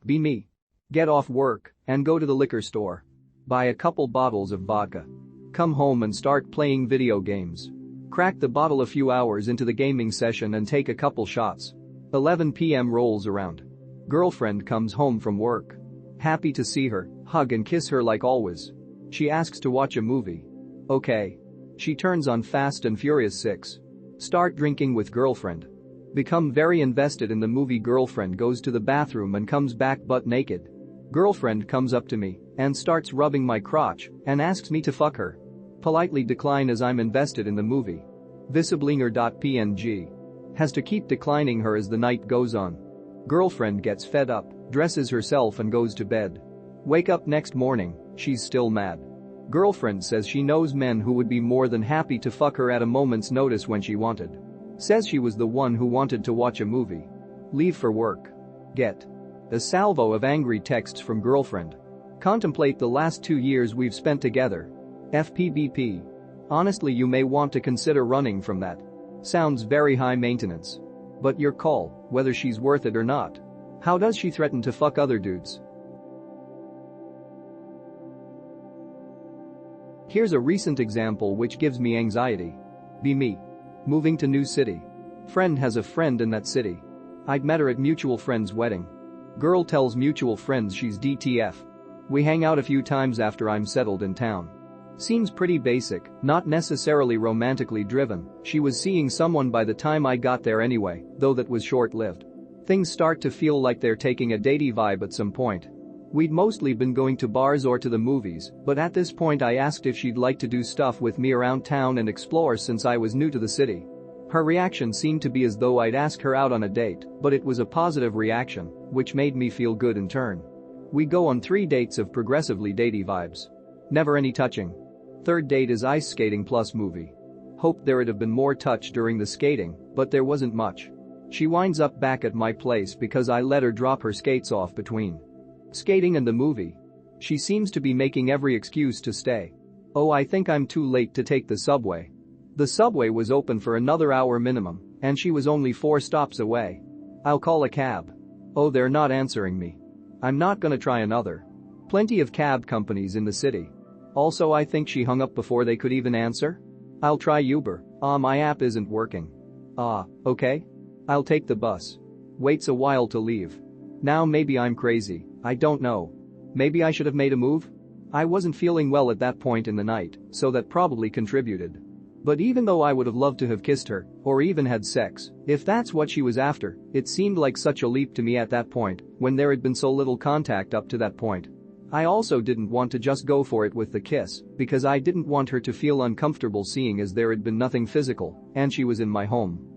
Be me. Get off work and go to the liquor store. Buy a couple bottles of vodka. Come home and start playing video games. Crack the bottle a few hours into the gaming session and take a couple shots. 11 p.m. rolls around. Girlfriend comes home from work. Happy to see her, hug and kiss her like always. She asks to watch a movie. Okay. She turns on Fast and Furious 6. Start drinking with girlfriend. Become very invested in the movie. Girlfriend goes to the bathroom and comes back butt naked. Girlfriend comes up to me and starts rubbing my crotch and asks me to fuck her. Politely decline as I'm invested in the movie. Visiblinger.png. Has to keep declining her as the night goes on. Girlfriend gets fed up, dresses herself and goes to bed. Wake up next morning, she's still mad. Girlfriend says she knows men who would be more than happy to fuck her at a moment's notice when she wanted. Says she was the one who wanted to watch a movie. Leave for work. Get a salvo of angry texts from girlfriend. Contemplate the last 2 years we've spent together. FPBP. Honestly, you may want to consider running from that. Sounds very high maintenance. But your call, whether she's worth it or not. How does she threaten to fuck other dudes? Here's a recent example which gives me anxiety. Be me. Moving to new city. Friend has a friend in that city. I'd met her at mutual friend's wedding. Girl tells mutual friends she's DTF. We hang out a few times after I'm settled in town. Seems pretty basic, not necessarily romantically driven. She was seeing someone by the time I got there anyway, though that was short-lived. Things start to feel like they're taking a datey vibe at some point. We'd mostly been going to bars or to the movies, but at this point I asked if she'd like to do stuff with me around town and explore since I was new to the city. Her reaction seemed to be as though I'd ask her out on a date, but it was a positive reaction, which made me feel good in turn. We go on 3 dates of progressively datey vibes. Never any touching. 3rd date is ice skating plus movie. Hoped there'd have been more touch during the skating, but there wasn't much. She winds up back at my place because I let her drop her skates off between skating and the movie. She seems to be making every excuse to stay. Oh, I think I'm too late to take the subway. The subway was open for another hour minimum, and she was only 4 stops away. I'll call a cab. Oh, they're not answering me. I'm not gonna try another. Plenty of cab companies in the city. Also, I think she hung up before they could even answer. I'll try Uber. My app isn't working. Okay. I'll take the bus. Waits a while to leave. Now maybe I'm crazy, I don't know. Maybe I should have made a move? I wasn't feeling well at that point in the night, so that probably contributed. But even though I would have loved to have kissed her, or even had sex, if that's what she was after, it seemed like such a leap to me at that point, when there had been so little contact up to that point. I also didn't want to just go for it with the kiss, because I didn't want her to feel uncomfortable seeing as there had been nothing physical, and she was in my home.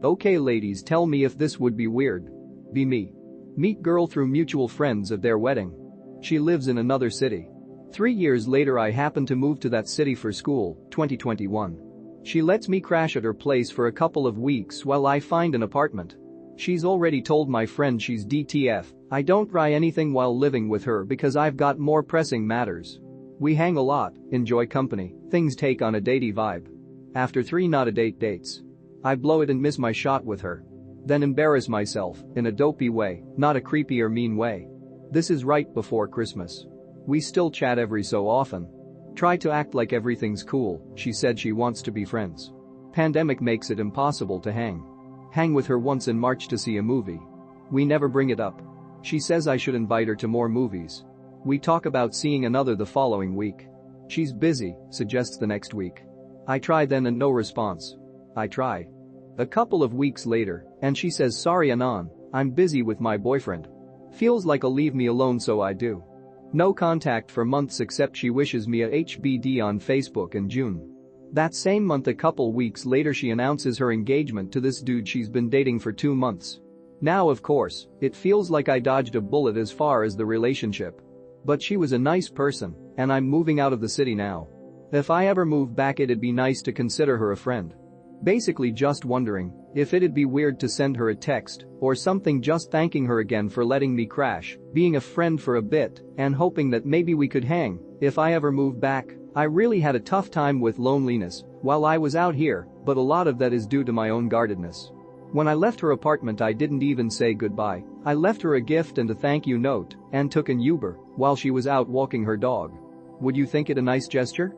Okay ladies, tell me if this would be weird. Be me. Meet girl through mutual friends at their wedding. She lives in another city. 3 years later I happen to move to that city for school, 2021. She lets me crash at her place for a couple of weeks while I find an apartment. She's already told my friend she's DTF. I don't try anything while living with her because I've got more pressing matters. We hang a lot, enjoy company, things take on a datey vibe. After 3 not a date dates, I blow it and miss my shot with her. Then embarrass myself, in a dopey way, not a creepy or mean way. This is right before Christmas. We still chat every so often. Try to act like everything's cool, she said she wants to be friends. Pandemic makes it impossible to hang. Hang with her once in March to see a movie. We never bring it up. She says I should invite her to more movies. We talk about seeing another the following week. She's busy, suggests the next week. I try then and no response. I try. A couple of weeks later, and she says sorry Anon, I'm busy with my boyfriend. Feels like a leave me alone so I do. No contact for months except she wishes me a HBD on Facebook in June. That same month a couple weeks later she announces her engagement to this dude she's been dating for 2 months. Now of course, it feels like I dodged a bullet as far as the relationship. But she was a nice person, and I'm moving out of the city now. If I ever move back it'd be nice to consider her a friend. Basically just wondering if it'd be weird to send her a text or something just thanking her again for letting me crash, being a friend for a bit, and hoping that maybe we could hang if I ever move back. I really had a tough time with loneliness while I was out here, but a lot of that is due to my own guardedness. When I left her apartment I didn't even say goodbye. I left her a gift and a thank you note and took an Uber while she was out walking her dog. Would you think it a nice gesture?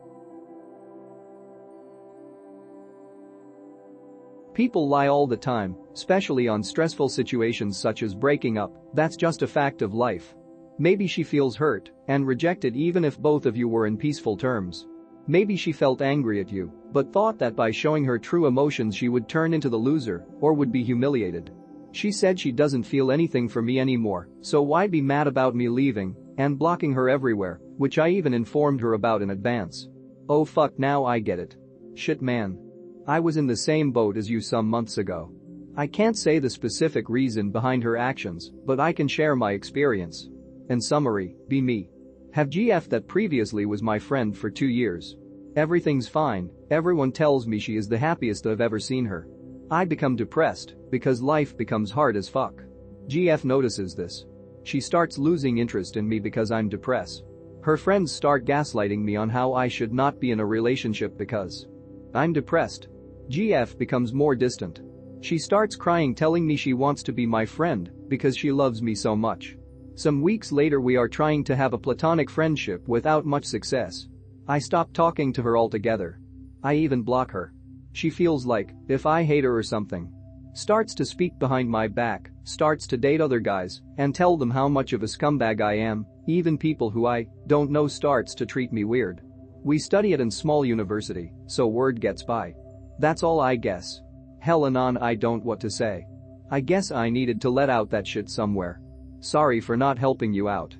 People lie all the time, especially on stressful situations such as breaking up. That's just a fact of life. Maybe she feels hurt and rejected even if both of you were in peaceful terms. Maybe she felt angry at you, but thought that by showing her true emotions she would turn into the loser or would be humiliated. She said she doesn't feel anything for me anymore, so why be mad about me leaving and blocking her everywhere, which I even informed her about in advance. Oh fuck, now I get it. Shit man. I was in the same boat as you some months ago. I can't say the specific reason behind her actions, but I can share my experience. In summary, be me. Have GF that previously was my friend for 2 years. Everything's fine, everyone tells me she is the happiest I've ever seen her. I become depressed because life becomes hard as fuck. GF notices this. She starts losing interest in me because I'm depressed. Her friends start gaslighting me on how I should not be in a relationship because I'm depressed. GF becomes more distant. She starts crying telling me she wants to be my friend because she loves me so much. Some weeks later we are trying to have a platonic friendship without much success. I stop talking to her altogether. I even block her. She feels like, if I hate her or something. Starts to speak behind my back, starts to date other guys, and tell them how much of a scumbag I am, even people who I don't know starts to treat me weird. We study at a small university, so word gets by. That's all I guess. Hell anon, I don't what to say. I guess I needed to let out that shit somewhere. Sorry for not helping you out.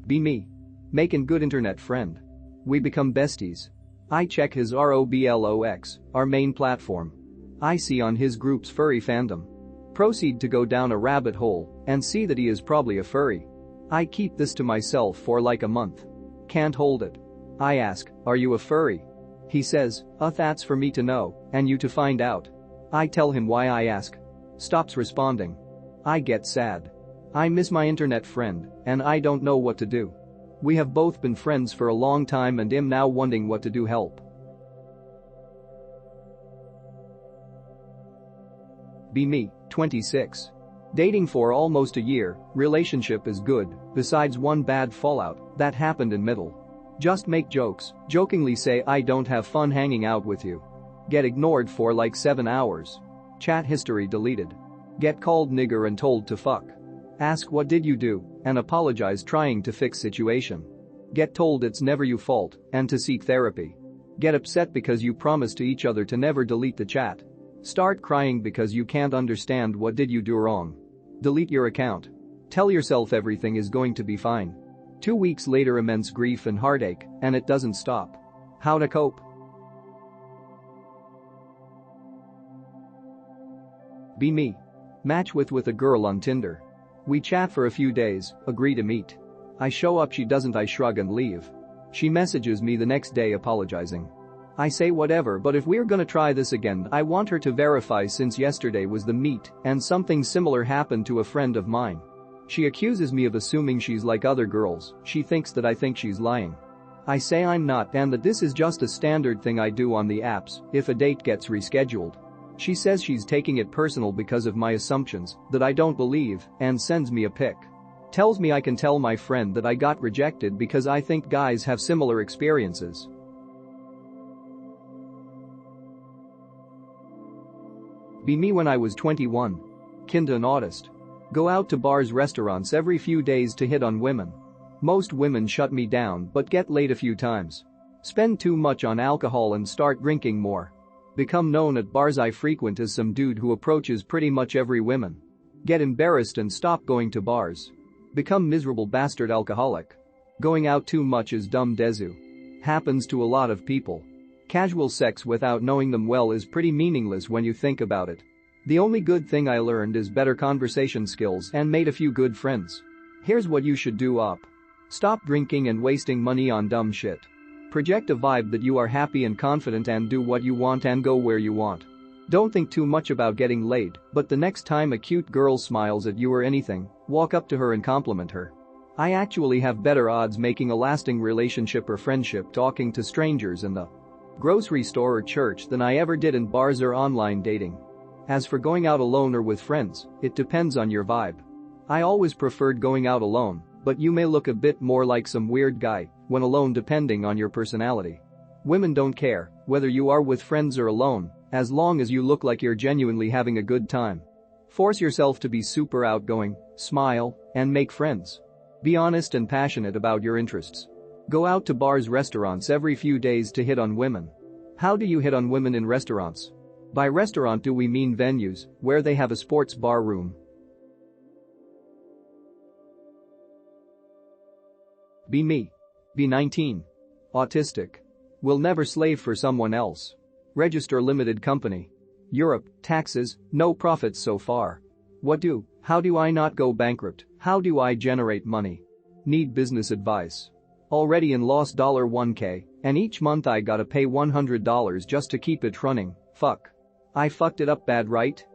Be me. Making good internet friend. We become besties. I check his Roblox, our main platform. I see on his group's furry fandom. Proceed to go down a rabbit hole and see that he is probably a furry. I keep this to myself for like a month. Can't hold it. I ask, are you a furry? He says, that's for me to know and you to find out. I tell him why I ask. Stops responding. I get sad. I miss my internet friend and I don't know what to do. We have both been friends for a long time and am now wondering what to do. Help. Be me, 26. Dating for almost a year, relationship is good, besides one bad fallout that happened in middle. Just make jokes, jokingly say I don't have fun hanging out with you. Get ignored for like 7 hours. Chat history deleted. Get called nigger and told to fuck. Ask what did you do and apologize trying to fix situation. Get told it's never your fault and to seek therapy. Get upset because you promised to each other to never delete the chat. Start crying because you can't understand what did you do wrong. Delete your account. Tell yourself everything is going to be fine. 2 weeks later immense grief and heartache and it doesn't stop. How to cope? Be me. Match with a girl on Tinder. We chat for a few days, agree to meet. I show up, she doesn't, I shrug and leave. She messages me the next day apologizing. I say whatever, but if we're gonna try this again I want her to verify since yesterday was the meet and something similar happened to a friend of mine. She accuses me of assuming she's like other girls, she thinks that I think she's lying. I say I'm not and that this is just a standard thing I do on the apps if a date gets rescheduled. She says she's taking it personal because of my assumptions that I don't believe and sends me a pic. Tells me I can tell my friend that I got rejected because I think guys have similar experiences. Be me when I was 21. Kinda an artist. Go out to bars, restaurants every few days to hit on women. Most women shut me down but get laid a few times. Spend too much on alcohol and start drinking more. Become known at bars I frequent as some dude who approaches pretty much every woman. Get embarrassed and stop going to bars. Become miserable bastard alcoholic. Going out too much is dumb desu. Happens to a lot of people. Casual sex without knowing them well is pretty meaningless when you think about it. The only good thing I learned is better conversation skills and made a few good friends. Here's what you should do up. Stop drinking and wasting money on dumb shit. Project a vibe that you are happy and confident and do what you want and go where you want. Don't think too much about getting laid, but the next time a cute girl smiles at you or anything, walk up to her and compliment her. I actually have better odds making a lasting relationship or friendship talking to strangers in the grocery store or church than I ever did in bars or online dating. As for going out alone or with friends, it depends on your vibe. I always preferred going out alone, but you may look a bit more like some weird guy when alone depending on your personality. Women don't care whether you are with friends or alone, as long as you look like you're genuinely having a good time. Force yourself to be super outgoing, smile, and make friends. Be honest and passionate about your interests. Go out to bars, restaurants every few days to hit on women. How do you hit on women in restaurants? By restaurant do we mean venues where they have a sports bar room. Be me. Be 19. Autistic. Will never slave for someone else. Register limited company. Europe, taxes, no profits so far. What do? How do I not go bankrupt? How do I generate money? Need business advice. Already in loss $1K, and each month I gotta pay $100 just to keep it running, fuck. I fucked it up bad, right?